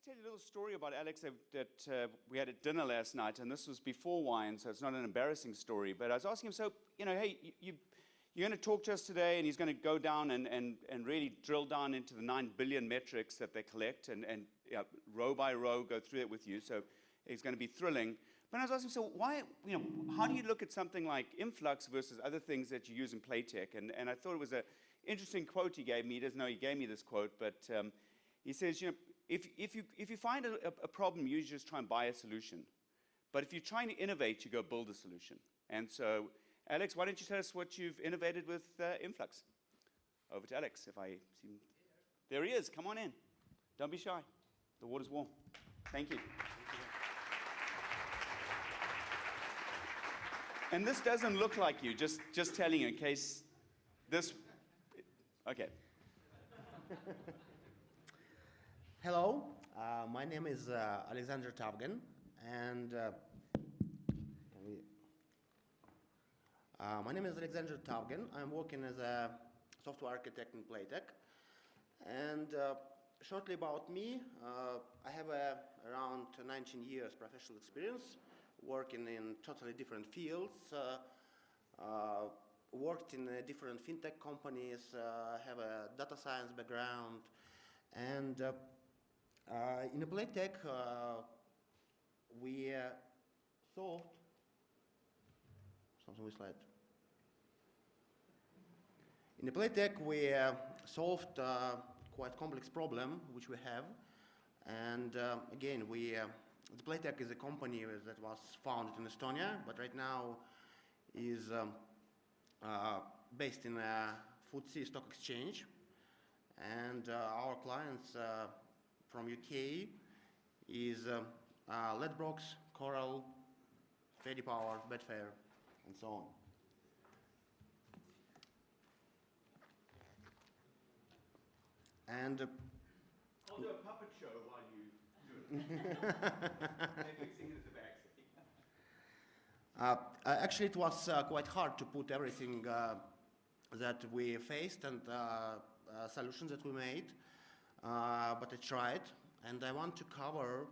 to tell you a little story about Alex that we had at dinner last night, and this was before wine, so it's not an embarrassing story. But I was asking him, so, hey, you're going to talk to us today, and he's going to go down and really drill down into the 9 billion metrics that they collect and row by row go through it with you. So it's going to be thrilling. But I was asking, so why, how do you look at something like Influx versus other things that you use in Playtech? And I thought it was an interesting quote he gave me. He doesn't know he gave me this quote, but he says, if you find a problem, you just try and buy a solution. But if you're trying to innovate, you go build a solution. And so, Alex, why don't you tell us what you've innovated with Influx? Over to Alex, if I see him. There he is. Come on in. Don't be shy. The water's warm. Thank you. And this doesn't look like you, just telling you in case this, okay. Hello, my name is Aleksandr Tavgen, and I'm working as a software architect in Blitek. And shortly about me, I have around 19 years professional experience, working in totally different fields, worked in different fintech companies, have a data science background, and in Playtech, we solved something with slide. In the Playtech, we solved quite complex problem which we have, and again, the Playtech is a company that was founded in Estonia, but right now is based in a FTSE stock exchange, and our clients from UK is Ledbrokes, Coral, Paddy Power, Betfair, and so on. And I'll do a puppet show while you do it. They're fixing it at the back. Actually, it was quite hard to put everything that we faced and solutions that we made, but I tried, and I want to cover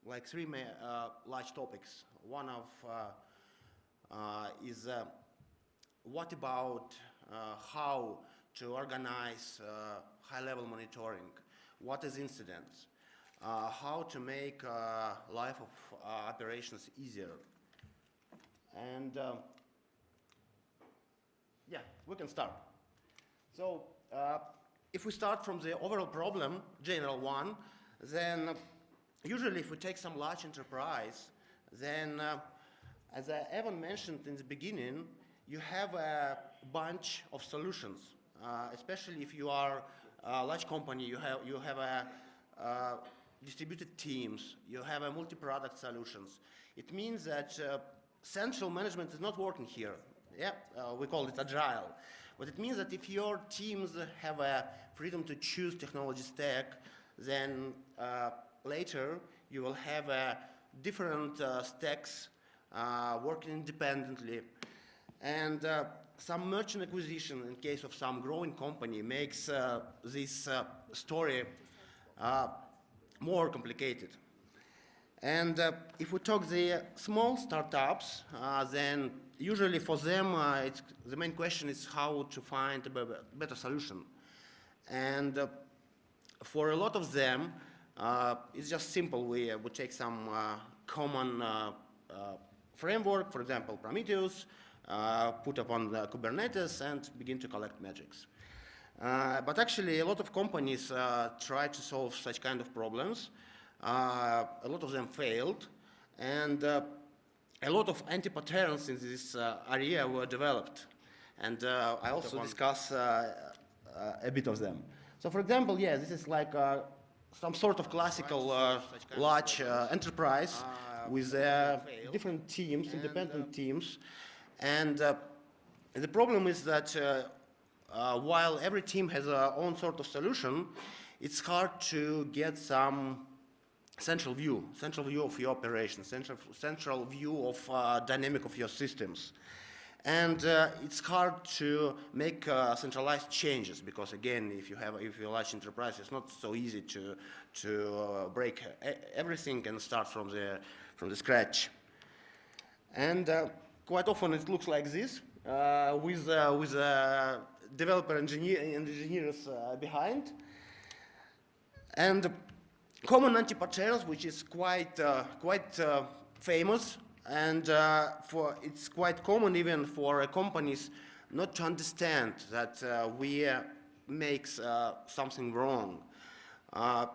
like three large topics. One of is what about how to organize high-level monitoring, what is incidents, how to make life of operations easier. And yeah, we can start. So if we start from the overall problem, general one, then usually if we take some large enterprise, then as I Evan mentioned in the beginning, you have a bunch of solutions. Especially if you are a large company, you have a distributed teams, you have a multi-product solutions. It means that central management is not working here. Yeah, we call it agile. But it means that if your teams have a freedom to choose technology stack, then later you will have different stacks working independently. And some merchant acquisition in case of some growing company makes this story more complicated. And if we talk the small startups, then usually for them, the main question is how to find a better solution. And for a lot of them, it's just simple. We take some common framework, for example, Prometheus, put upon the Kubernetes and begin to collect metrics. But actually, a lot of companies try to solve such kind of problems. A lot of them failed, and a lot of anti-patterns in this area were developed. And I also discuss a bit of them. So for example, yeah, this is like some sort of classical large enterprise with different teams, independent teams. And the problem is that while every team has their own sort of solution, it's hard to get some central view of your operations, central view of dynamic of your systems. And it's hard to make centralized changes because, again, if you're a large enterprise, it's not so easy to break everything and start from the scratch. And quite often it looks like this with developer engineers behind. And common anti-patterns, which is quite famous. And it's quite common even for companies not to understand that we make something wrong.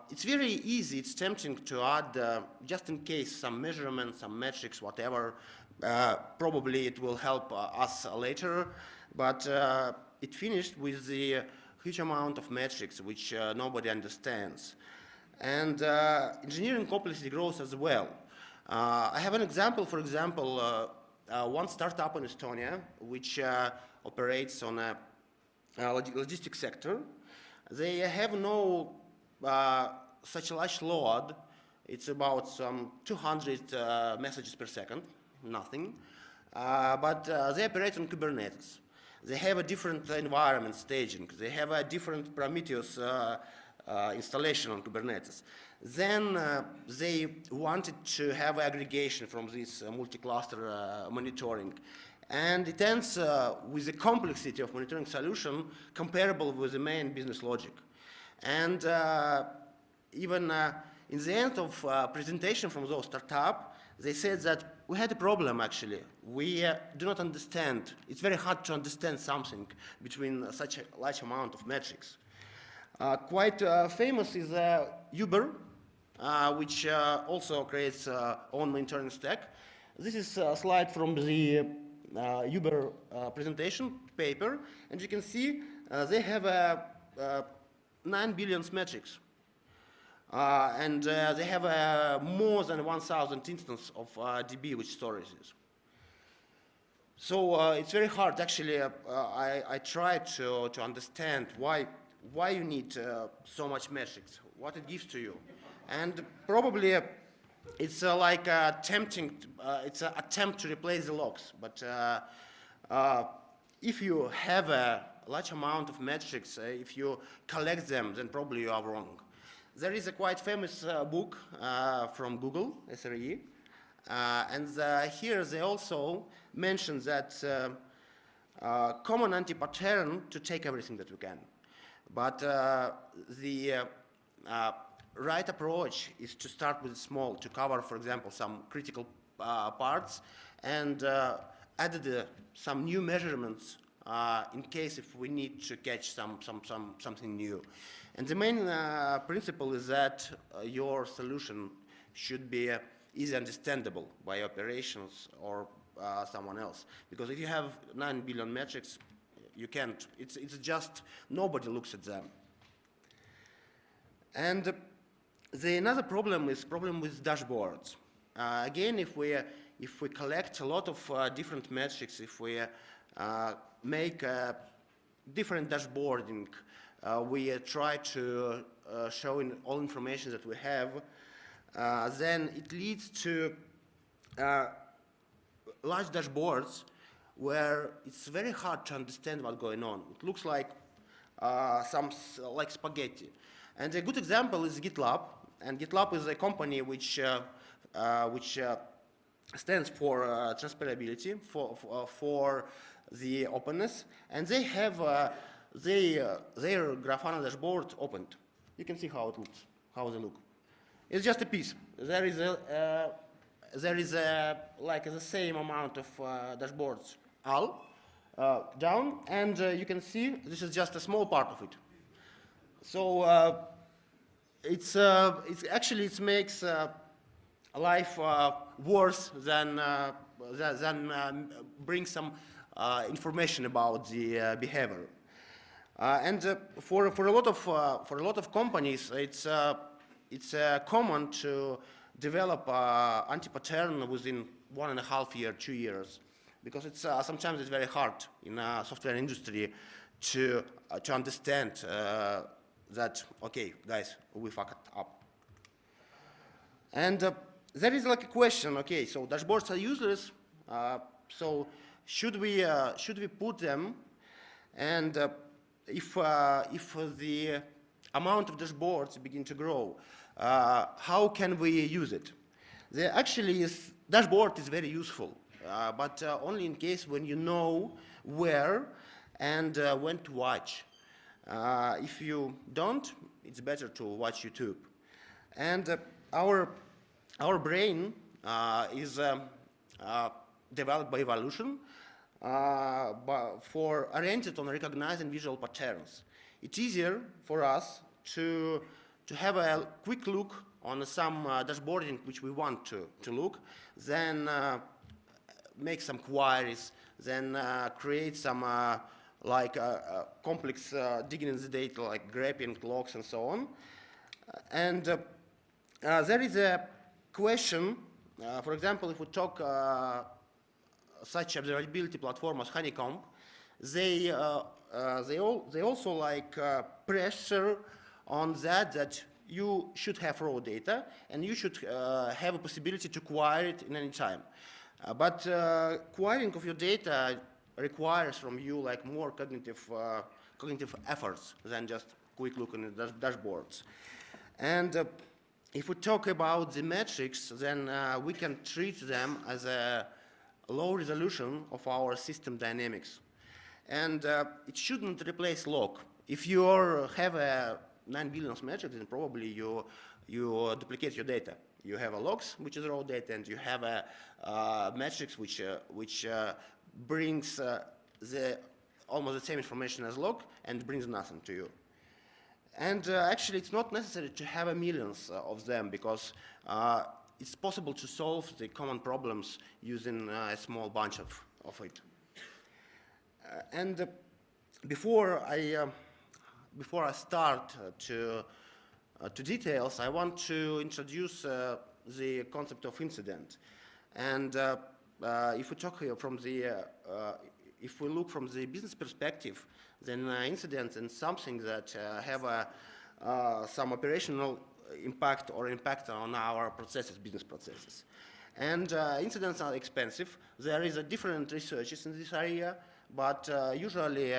It's very easy, it's tempting to add, just in case, some measurements, some metrics, whatever. Probably it will help us later, but it finished with the huge amount of metrics which nobody understands. And engineering complexity grows as well. I have an example, for example, one startup in Estonia which operates on a logistics sector. They have no such a large load. It's about some 200 messages per second, nothing. But they operate on Kubernetes. They have a different environment staging. They have a different Prometheus installation on Kubernetes. Then they wanted to have aggregation from this multi-cluster monitoring. And it ends with the complexity of monitoring solution comparable with the main business logic. And even in the end of presentation from those startup, they said that we had a problem actually. We do not understand. It's very hard to understand something between such a large amount of metrics. Quite famous is Uber, which also creates own monitoring stack. This is a slide from the Uber presentation paper, and you can see they have 9 billion metrics. And they have more than 1,000 instances of DB which stores this. So it's very hard, actually. I try to understand why you need so much metrics, what it gives to you. And probably it's like tempting, it's an attempt to replace the logs. But if you have a large amount of metrics, if you collect them, then probably you are wrong. There is a quite famous book from Google, SRE, and here they also mention that common anti-pattern to take everything that we can. But the right approach is to start with small, to cover, for example, some critical parts, and added some new measurements in case if we need to catch something new. And the main principle is that your solution should be easily understandable by operations or someone else. Because if you have 9 billion metrics, you can't. It's just nobody looks at them. And another problem is with dashboards. Again, if we collect a lot of different metrics, if we make different dashboarding, we try to show in all information that we have, then it leads to large dashboards where it's very hard to understand what's going on. It looks like like spaghetti. And a good example is GitLab. And GitLab is a company which stands for transferability, for the openness. And they have their Grafana dashboard opened. You can see how it looks, how they look. It's just a piece. There is like the same amount of dashboards all down, and you can see this is just a small part of it. So it makes life worse than bring some information about the behavior. And for a lot of companies, it's common to develop anti-pattern within 1.5 years, 2 years, because it's sometimes it's very hard in the software industry to understand that, okay, guys, we fucked up. And there is like a question, okay, so dashboards are useless, so should we put them, and if the amount of dashboards begin to grow, how can we use it? Dashboard is very useful, but only in case when you know where and when to watch. If you don't, it's better to watch YouTube. And our brain is developed by evolution oriented on recognizing visual patterns. It's easier for us to have a quick look on some dashboarding which we want to look, then make some queries, then create some complex digging in the data, like graphing, logs, and so on. And there is a question, for example, if we talk such observability platform as Honeycomb, they also like pressure on that you should have raw data and you should have a possibility to query it in any time. But querying of your data requires from you like more cognitive efforts than just quick look in the dashboards. And if we talk about the metrics, then we can treat them as a low resolution of our system dynamics. And it shouldn't replace log. If you have a 9 billion metrics, then probably you duplicate your data. You have a logs, which is raw data, and you have a metrics which brings almost the same information as log and brings nothing to you. And actually, it's not necessary to have millions of them, because it's possible to solve the common problems using a small bunch of it. And before I start to details, I want to introduce the concept of incident. And if we talk here from if we look from the business perspective, then incidents and something that have some operational impact or impact on our processes, business processes. And incidents are expensive. There is a different researches in this area, but usually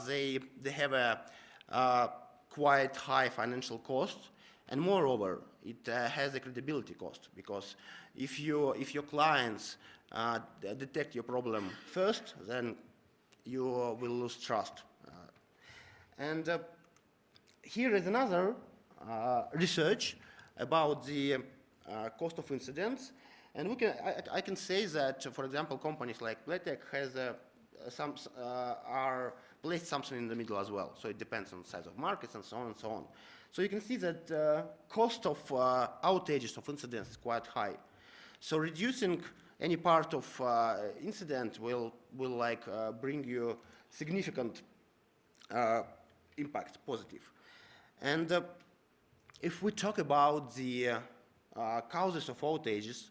they have a quite high financial cost, and moreover, it has a credibility cost, because if your clients detect your problem first, then you will lose trust. And here is another research about the cost of incidents, and I can say that, for example, companies like Playtech has are placed something in the middle as well. So it depends on the size of markets and so on and so on. So you can see that cost of outages of incidents is quite high. So reducing any part of incident will bring you significant impact, positive. And if we talk about the causes of outages,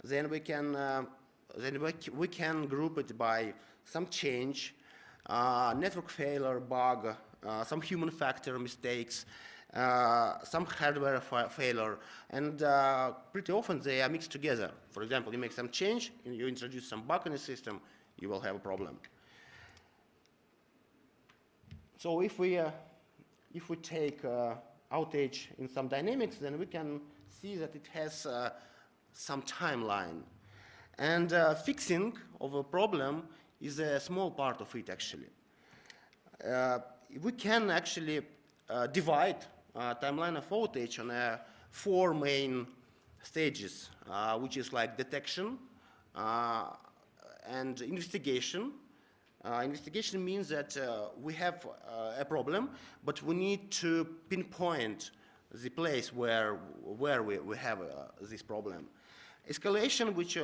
then we can group it by some change, network failure, bug, some human factor mistakes, some hardware failure, and pretty often they are mixed together. For example, you make some change, and you introduce some bug in the system, you will have a problem. So if we take outage in some dynamics, then we can see that it has some timeline. And fixing of a problem is a small part of it, actually. We can actually divide timeline of outage on 4 main stages, which is like detection and investigation. Investigation means that we have a problem, but we need to pinpoint the place where we have this problem. Escalation, which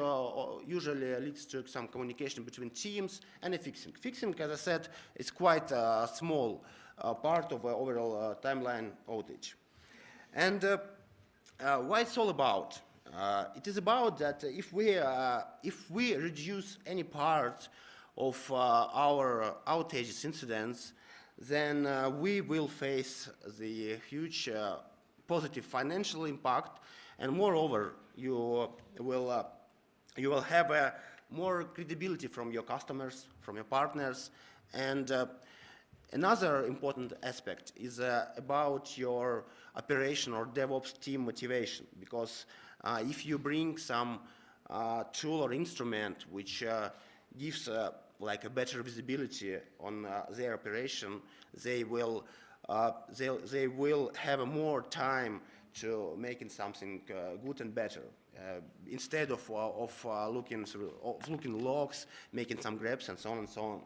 usually leads to some communication between teams, and fixing. Fixing, as I said, is quite a small part of the overall timeline outage. And what it's all about? It is about that if we reduce any part of our outages incidents, then we will face the huge positive financial impact, and moreover, you will have a more credibility from your customers, from your partners, and another important aspect is about your operation or DevOps team motivation, because if you bring some tool or instrument which gives like a better visibility on their operation, they will have more time to making something good and better. Instead of looking logs, making some grabs, and so on and so on.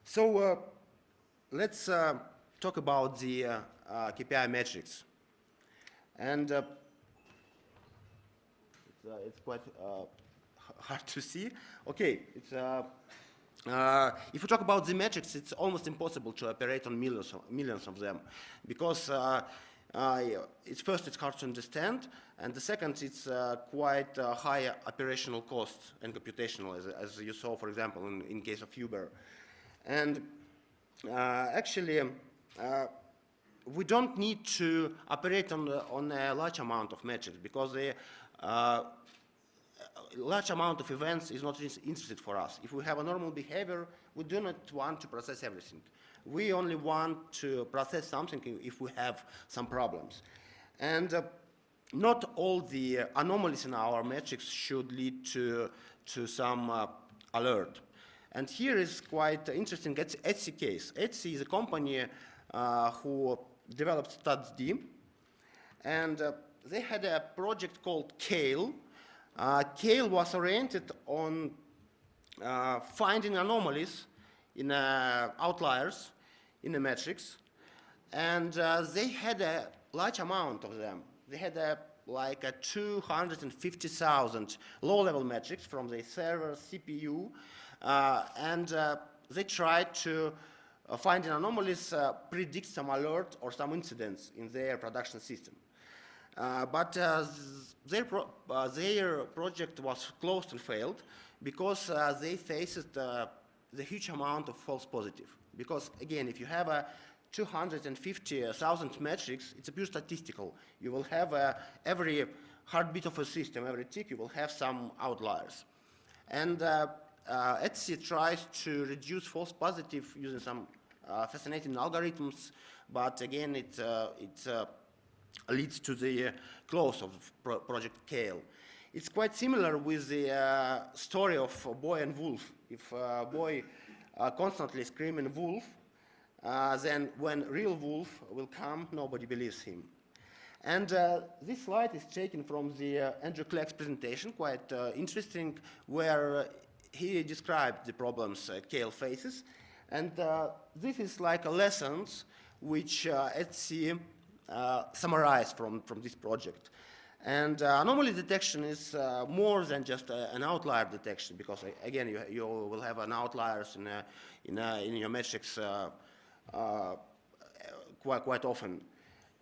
So let's talk about the KPI metrics. And it's quite hard to see. Okay, if we talk about the metrics, it's almost impossible to operate on millions of them, because it's hard to understand, and the second, it's quite high operational costs and computational, as you saw, for example, in case of Uber. And actually, we don't need to operate on a large amount of metrics, because the large amount of events is not interested for us. If we have a normal behavior, we do not want to process everything. We only want to process something if we have some problems. And not all the anomalies in our metrics should lead to some alert. And here is quite interesting Etsy case. Etsy is a company who developed StudsD, and they had a project called Kale. Kale was oriented on finding anomalies in outliers in the metrics, and they had a large amount of them. They had like 250,000 low-level metrics from the server, CPU, and they tried to find anomalies, predict some alert or some incidents in their production system. But their project was closed and failed because they faced the huge amount of false positive. Because again, if you have 250,000 metrics, it's a pure statistical. You will have every heartbeat of a system, every tick, you will have some outliers. And Etsy tries to reduce false positive using some fascinating algorithms, but again, it leads to the close of Project Kale. It's quite similar with the story of boy and wolf. If boy constantly screaming wolf, then when real wolf will come, nobody believes him. And this slide is taken from the Andrew Clegg's presentation, quite interesting, where he described the problems Kale faces. And this is like a lessons which Etsy summarized from this project. And anomaly detection is more than just an outlier detection, because again, you will have an outliers in your metrics quite often.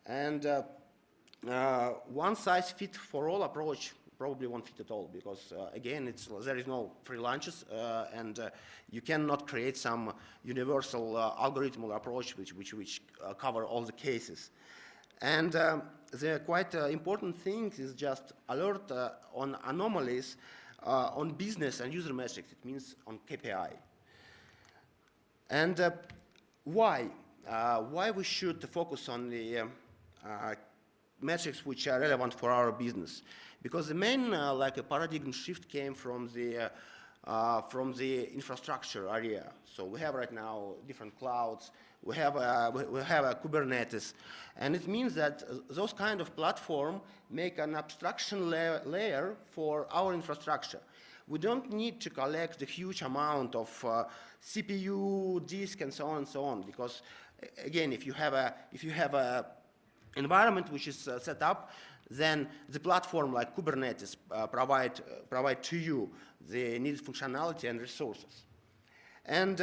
And one size fit for all approach probably won't fit at all, because again, there is no free lunches, and you cannot create some universal algorithmal approach which cover all the cases. And the quite important thing is just alert on anomalies on business and user metrics. It means on KPI. And why? Why we should focus on the metrics which are relevant for our business? Because the main like a paradigm shift came from the infrastructure area. So we have right now different clouds. We have a Kubernetes, and it means that those kind of platform make an abstraction layer for our infrastructure. We don't need to collect the huge amount of CPU, disk, and so on, because again, if you have a environment which is set up, then the platform like Kubernetes provide to you the needed functionality and resources. And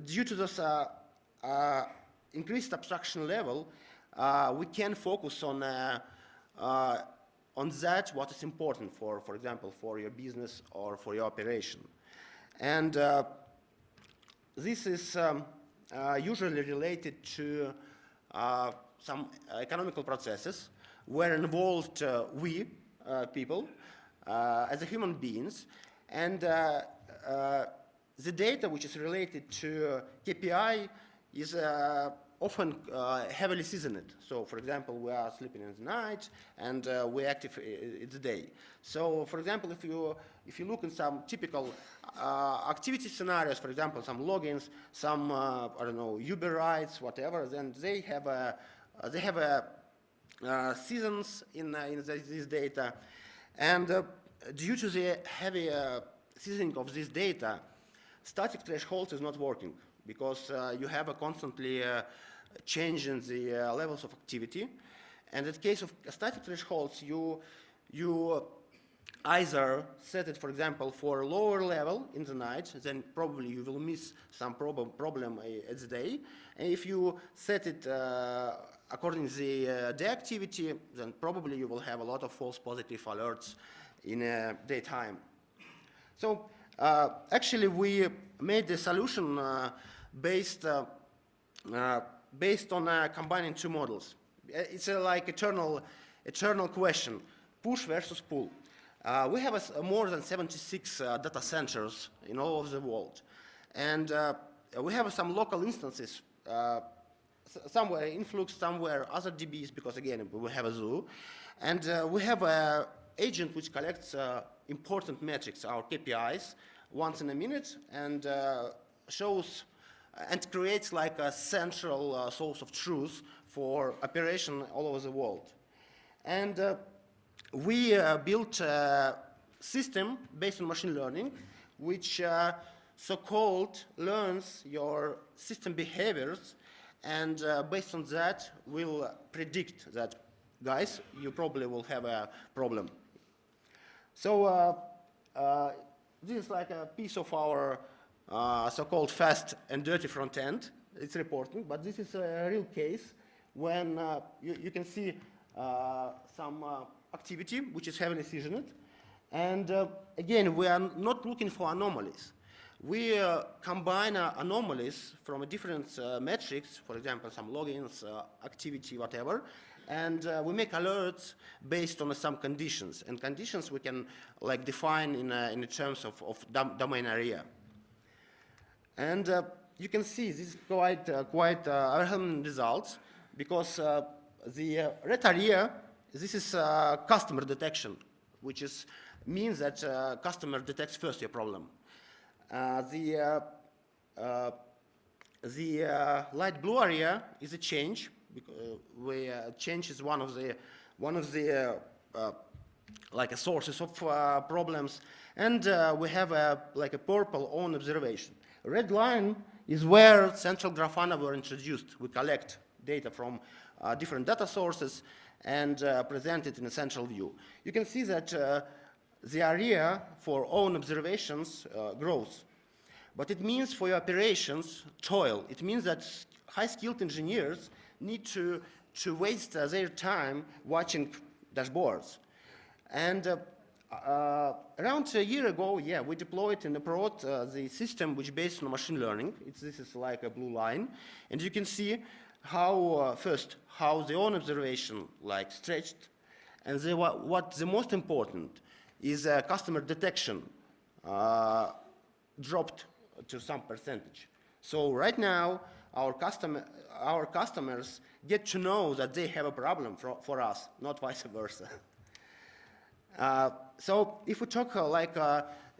due to this increased abstraction level, we can focus on that what is important for example, for your business or for your operation. And this is usually related to some economical processes where involved we, people, as a human beings, and the data which is related to KPI is often heavily seasoned. So, for example, we are sleeping in the night and we're active in the day. So, for example, if you look in some typical activity scenarios, for example, some logins, some I don't know, Uber rides, whatever, then they have seasons in this data, and due to the heavy seasoning of this data, static thresholds is not working because you have a constantly change in the levels of activity. And in the case of static thresholds, you either set it, for example, for a lower level in the night, then probably you will miss some problem at the day. And if you set it according to the day activity, then probably you will have a lot of false positive alerts in daytime. So actually, we made the solution based on combining two models. It's like eternal question: push versus pull. We have more than 76 data centers in all over the world, and we have some local instances. Somewhere Influx, somewhere other DBs, because again we have a zoo, and we have an agent which collects important metrics, our KPIs, once in a minute, and shows and creates like a central source of truth for operation all over the world. And we built a system based on machine learning, which so-called learns your system behaviors, and based on that, will predict that, guys, you probably will have a problem. So this is like a piece of our so-called fast and dirty front end. It's reporting, but this is a real case when you can see some activity which is heavily seasoned. And again, we are not looking for anomalies. We combine anomalies from different metrics, for example, some logins, activity, whatever, and we make alerts based on some conditions. And conditions we can like define in terms of domain area. And you can see this is quite overwhelming results, because the red area, this is customer detection, which means that customer detects first your problem. The light blue area is a change. Change is one of the like a sources of problems, and we have like a purple on observation. Red line is where central Grafana were introduced. We collect data from different data sources and present it in a central view. You can see that the area for own observations grows. But it means for your operations, toil. It means that high-skilled engineers need to waste their time watching dashboards. And around a year ago, yeah, we deployed and brought the system which is based on machine learning. This is like a blue line. And you can see how, first, how the own observation like stretched. And what the most important is customer detection dropped to some percentage. So right now, our customers get to know that they have a problem for us, not vice versa. So if we talk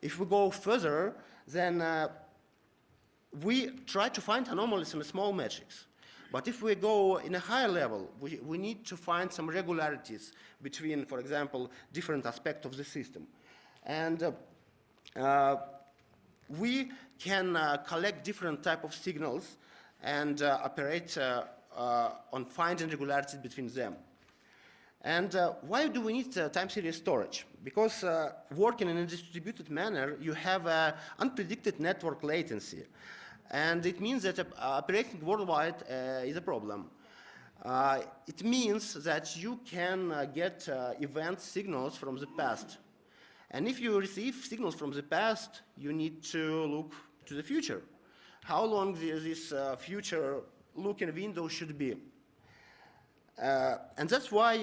if we go further, then we try to find anomalies in small metrics. But if we go in a higher level, we need to find some regularities between, for example, different aspects of the system. And we can collect different type of signals and operate on finding regularities between them. And why do we need time series storage? Because working in a distributed manner, you have unpredicted network latency. And it means that operating worldwide is a problem. It means that you can get event signals from the past. And if you receive signals from the past, you need to look to the future. How long this future-looking window should be. And that's why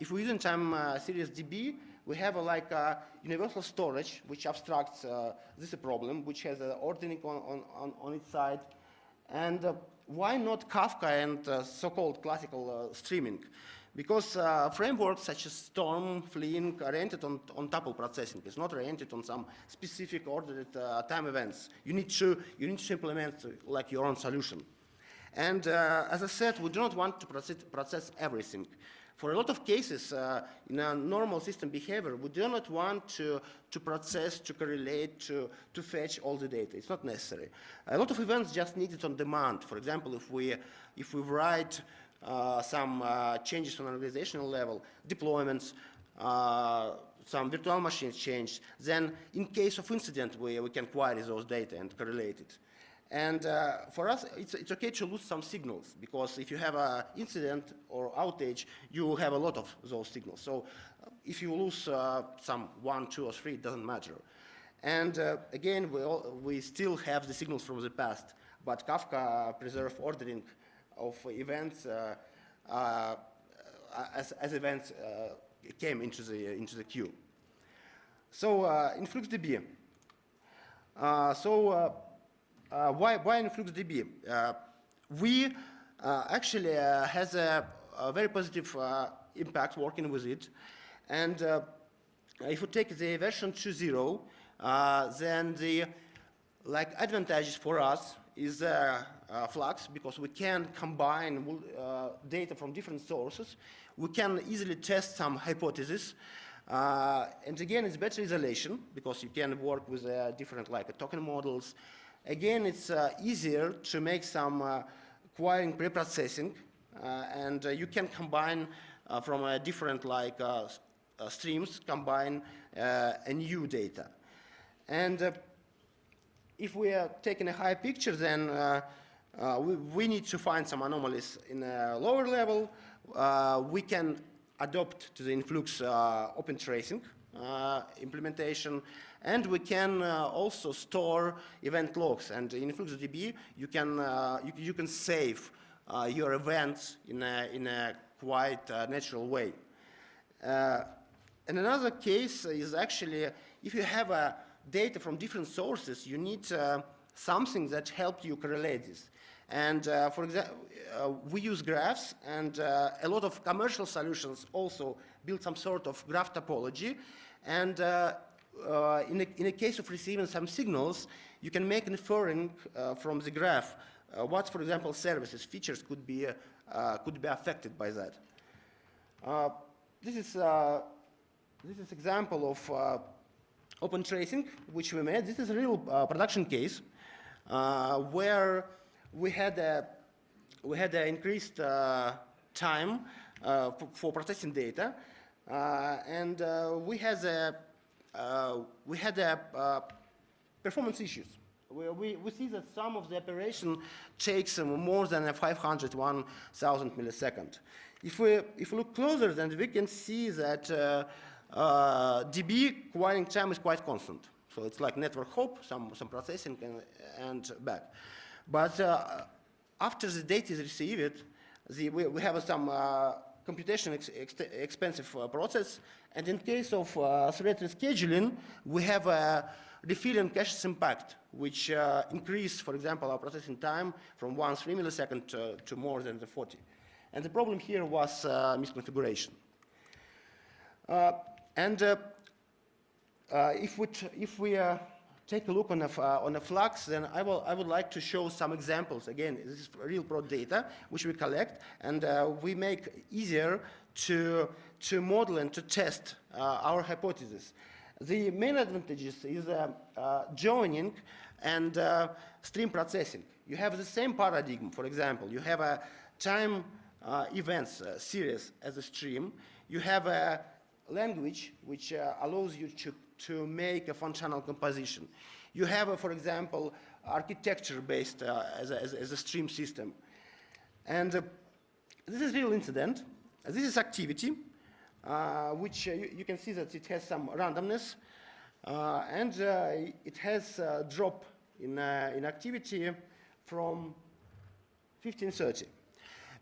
if we're using time series DB, we have like a universal storage which abstracts this problem, which has an ordering on its side. And why not Kafka and so-called classical streaming? Because frameworks such as Storm, Flink are oriented on tuple processing. It's not oriented on some specific ordered time events. You need to implement like your own solution. And as I said, we do not want to process everything. For a lot of cases, in a normal system behavior, we do not want to process, to correlate, to fetch all the data. It's not necessary. A lot of events just need it on demand. For example, if we write some changes on an organizational level, deployments, some virtual machines change, then in case of incident, we can query those data and correlate it. And for us, it's okay to lose some signals, because if you have an incident or outage, you have a lot of those signals. So if you lose some 1, 2, or 3, it doesn't matter. And again, we still have the signals from the past, but Kafka preserves ordering of events as events came into the queue. So InfluxDB. Why InfluxDB? We actually has a very positive impact working with it. And if you take the version 2.0, then the advantages for us is Flux, because we can combine data from different sources. We can easily test some hypotheses. And again, it's better isolation, because you can work with different token models. Again, it's easier to make some querying pre-processing, and you can combine from different streams, combine a new data. And if we are taking a high picture, then we need to find some anomalies in a lower level. We can adopt to the Influx OpenTracing implementation, and we can also store event logs. And in InfluxDB, you can save your events in a quite natural way. And another case is actually if you have data from different sources, you need something that helps you correlate this. And for example, we use graphs, and a lot of commercial solutions also build some sort of graph topology. And in a case of receiving some signals, you can make inferring from the graph what, for example, services, features could be affected by that. This is example of OpenTracing, which we made. This is a real production case where we had an increased time for processing data, and we had performance issues. We see that some of the operation takes more than 500, 1,000 milliseconds. If we look closer, then we can see that DB querying time is quite constant. So it's like network hop, some processing and back. But after the data is received, we have some computation expensive process. And in case of thread rescheduling, we have a refilling cache impact, which increased, for example, our processing time from 1.3 millisecond to more than the 40. And the problem here was misconfiguration. If we take a look on a Flux, then I would like to show some examples. Again, this is real prod data which we collect, and we make easier to model and to test our hypothesis. The main advantages is joining and stream processing. You have the same paradigm. For example, you have a time events series as a stream. You have a language which allows you to make a functional composition. You have, for example, architecture-based as a stream system. And this is real incident. This is activity, which you can see that it has some randomness, and it has a drop in activity from 1530.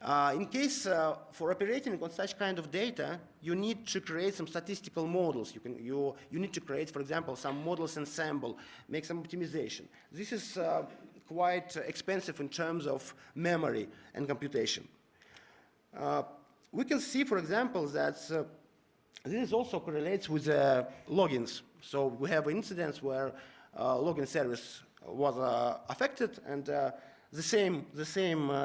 In case for operating on such kind of data, you need to create some statistical models. You need to create, for example, some models ensemble, make some optimization. This is quite expensive in terms of memory and computation. We can see, for example, that this also correlates with logins. So we have incidents where login service was affected, and the same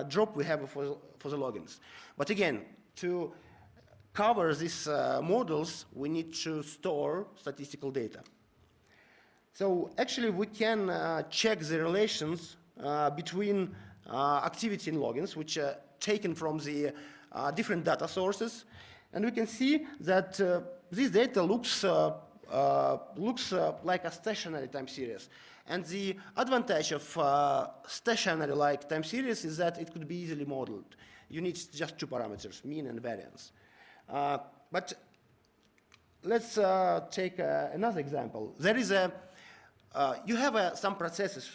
drop we have for the logins. But again, to cover these models, we need to store statistical data. So actually, we can check the relations between activity and logins, which are taken from the different data sources. And we can see that this data looks like a stationary time series. And the advantage of stationary-like time series is that it could be easily modeled. You need just two parameters, mean and variance. But let's take another example. There is you have some processes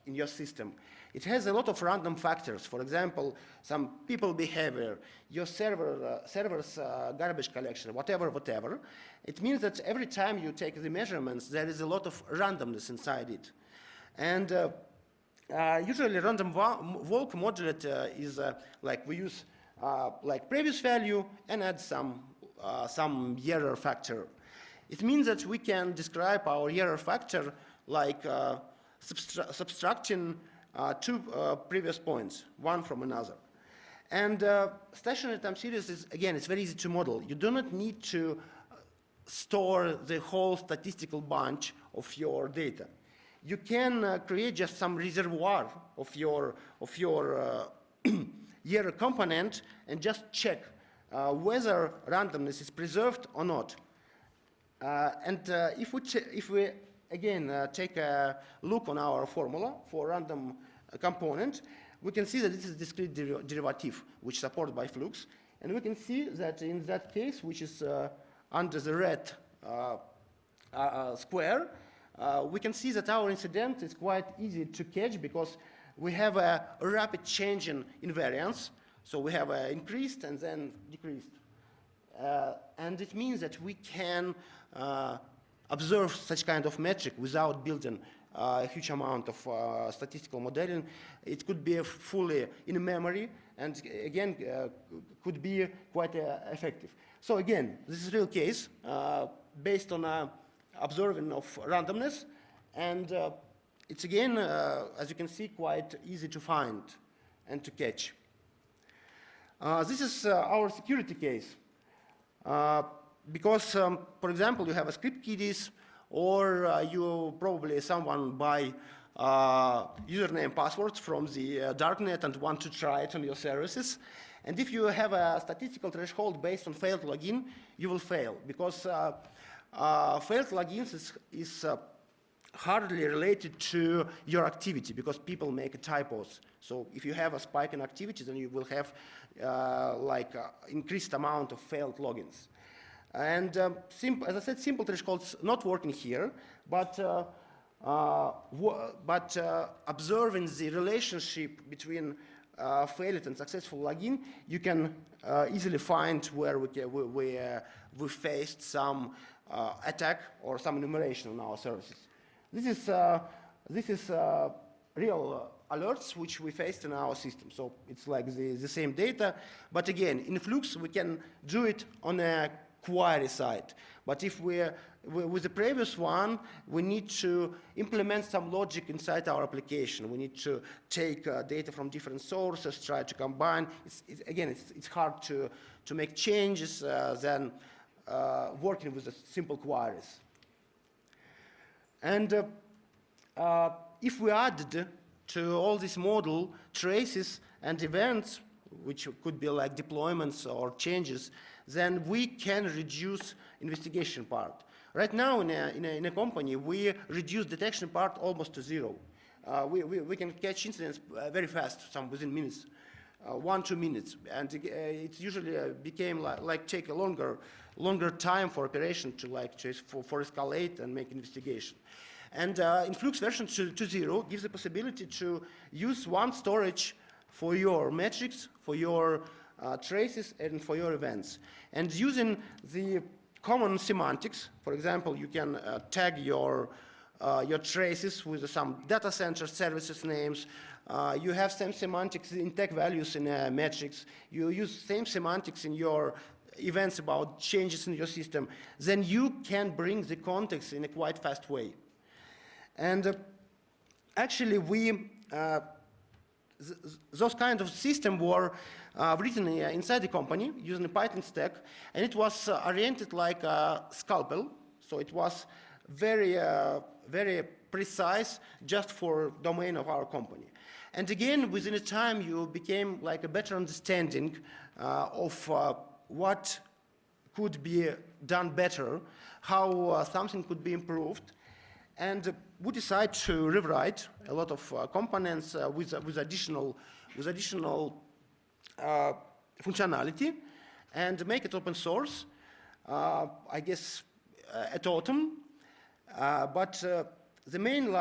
in your system. It has a lot of random factors. For example, some people behavior, your server's garbage collection, whatever. It means that every time you take the measurements, there is a lot of randomness inside it. And usually random walk modulate is like we use like previous value and add some error factor. It means that we can describe our error factor like subtracting two previous points, one from another. And stationary time series is, again, it's very easy to model. You do not need to store the whole statistical bunch of your data. You can create just some reservoir of your error component and just check whether randomness is preserved or not. If we again take a look on our formula for random component, we can see that this is discrete derivative, which is supported by Flux. And we can see that in that case, which is under the red square, we can see that our incident is quite easy to catch because we have a rapid change in variance. So we have increased and then decreased. And it means that we can observe such kind of metric without building a huge amount of statistical modeling. It could be fully in memory, and again, could be quite effective. So again, this is a real case based on observing of randomness, and it's again, as you can see, quite easy to find and to catch. This is our security case. Because, for example, you have a script kiddies, or you probably someone buy username passwords from the darknet and want to try it on your services. And if you have a statistical threshold based on failed login, you will fail, because failed logins is hardly related to your activity, because people make typos. So if you have a spike in activity, then you will have increased amount of failed logins. And as I said, simple thresholds not working here, but observing the relationship between failed and successful login, you can easily find where we faced some attack or some enumeration on our services. This is real alerts which we faced in our system. So it's like the same data, but again, in Flux we can do it on a query side. But if with the previous one, we need to implement some logic inside our application. We need to take data from different sources, try to combine. It's hard to make changes than working with the simple queries. And if we added to all this model traces and events, which could be like deployments or changes, then we can reduce investigation part. Right now in a company, we reduce detection part almost to zero. We can catch incidents very fast, some within minutes, 1-2 minutes, and it usually became like take a longer time for operation to for escalate and make investigation. And in Flux version 2.0 gives the possibility to use one storage for your metrics, for your traces, and for your events. And using the common semantics, for example, you can tag your traces with some data center services names. You have same semantics in tag values in metrics. You use same semantics in your events about changes in your system. Then you can bring the context in a quite fast way. And actually, those kind of systems were written inside the company using a Python stack, and it was oriented like a scalpel. So it was very, very precise just for domain of our company. And again, within a time, you became like a better understanding of what could be done better, how something could be improved. And we decided to rewrite a lot of components with additional functionality and make it open source, I guess, at autumn. But the main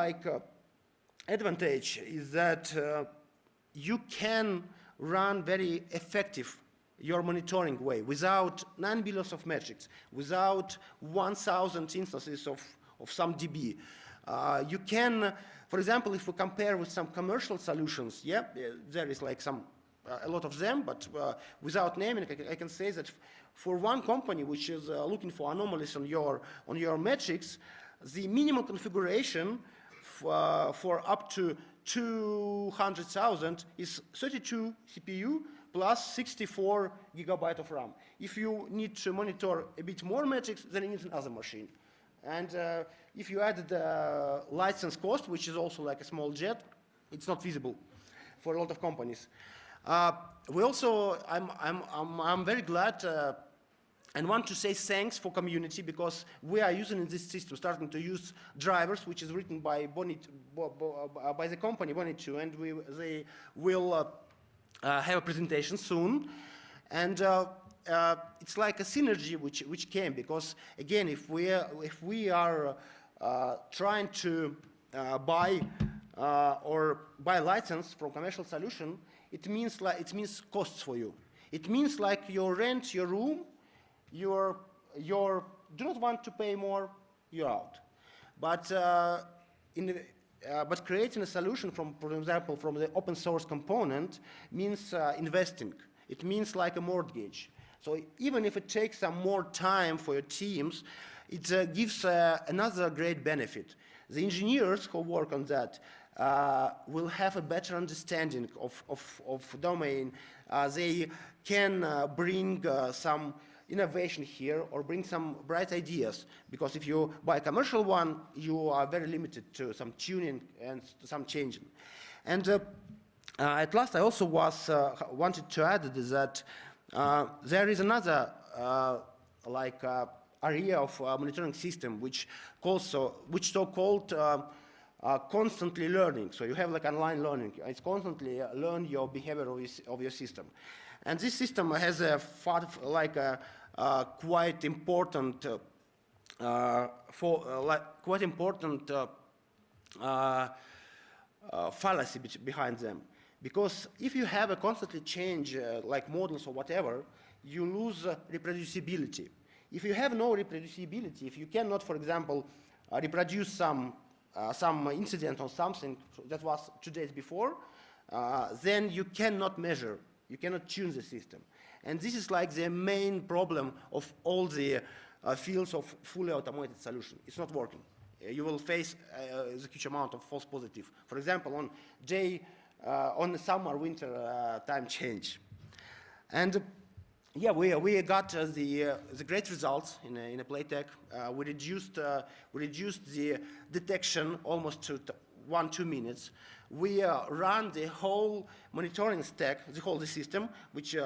advantage is that you can run very effective your monitoring way without 9 billion of metrics, without 1,000 instances of some DB. You can, for example, if we compare with some commercial solutions, yeah, there is like a lot of them, but without naming, I can say that for one company which is looking for anomalies on your metrics, the minimum configuration for up to 200,000 is 32 CPU plus 64 gigabyte of RAM. If you need to monitor a bit more metrics, then you need another machine. And if you add the license cost, which is also like a small jet, it's not feasible for a lot of companies. We also, I'm very glad and want to say thanks for community, because we are using in this system, starting to use drivers, which is written by by the company Bonnie2, and they will have a presentation soon. And it's like a synergy which came, because again, if we are trying to buy license from commercial solution, it means costs for you. It means like you rent your room, you do not want to pay more, you're out. But but creating a solution for example, from the open source component means investing. It means like a mortgage. So even if it takes some more time for your teams, it gives another great benefit. The engineers who work on that will have a better understanding of domain. They can bring some innovation here or bring some bright ideas, because if you buy a commercial one, you are very limited to some tuning and some changing. And at last, I also wanted to add that there is another area of monitoring system which so-called constantly learning. So you have like online learning. It's constantly learn your behavior of your system. And this system has a quite important fallacy behind them. Because if you have a constantly change like models or whatever, you lose reproducibility. If you have no reproducibility, if you cannot, for example, reproduce some incident or something that was 2 days before, then you cannot measure. You cannot tune the system. And this is like the main problem of all the fields of fully automated solution. It's not working. You will face a huge amount of false positive. For example, on the summer, winter time change. And yeah, we got the great results in a Playtech. We reduced the detection almost to 1-2 minutes. We ran the whole monitoring stack, the whole system, which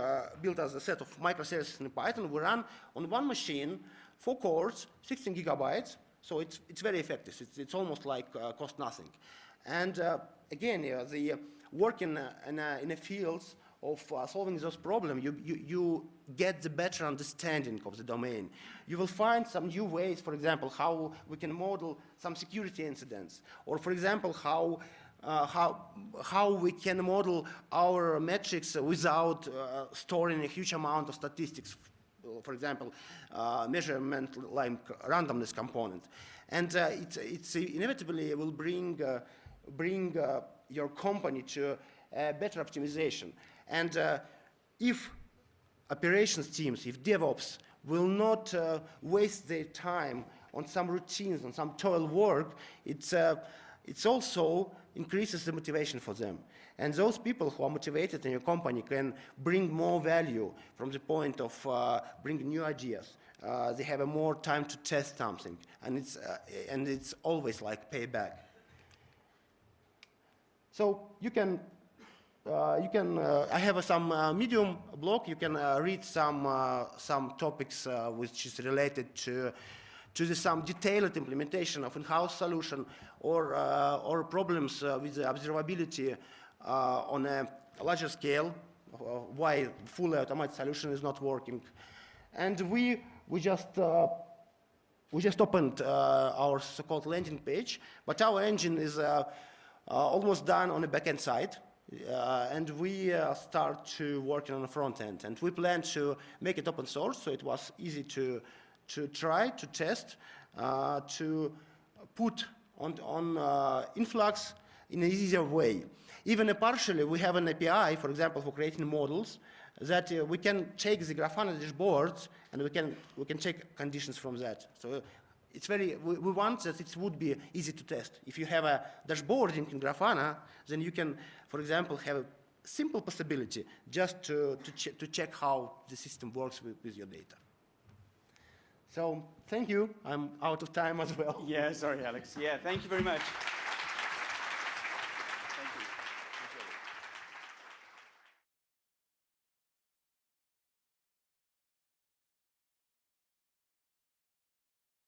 built as a set of microservices in Python. We ran on one machine, 4 cores, 16 gigabytes. So it's very effective. It's almost like cost nothing. And again, the work in a fields of solving those problems, you get the better understanding of the domain. You will find some new ways, for example, how we can model some security incidents, or for example, how how we can model our metrics without storing a huge amount of statistics, for example, measurement like randomness component. And it's inevitably will bring your company to better optimization. And if operations teams, if DevOps will not waste their time on some routines, on some toil work, it's also increases the motivation for them. And those people who are motivated in your company can bring more value from the point of bringing new ideas. They have more time to test something, and it's always like payback. So you can I have some Medium blog. You can read some topics which is related to some detailed implementation of in-house solution or problems with the observability on a larger scale, why fully automated solution is not working. And we just opened our so-called landing page, but our engine is almost done on the backend side. And we start to working on the front end. And we plan to make it open source, so it was easy to try, to test, to put on Influx in an easier way. Even partially, we have an API, for example, for creating models that we can take the Grafana dashboards and we can check conditions from that. So it's very, we want that it would be easy to test. If you have a dashboard in Grafana, then you can, for example, have a simple possibility just to check how the system works with your data. So thank you. I'm out of time as well. Yeah, sorry, Alex. Yeah, thank you very much.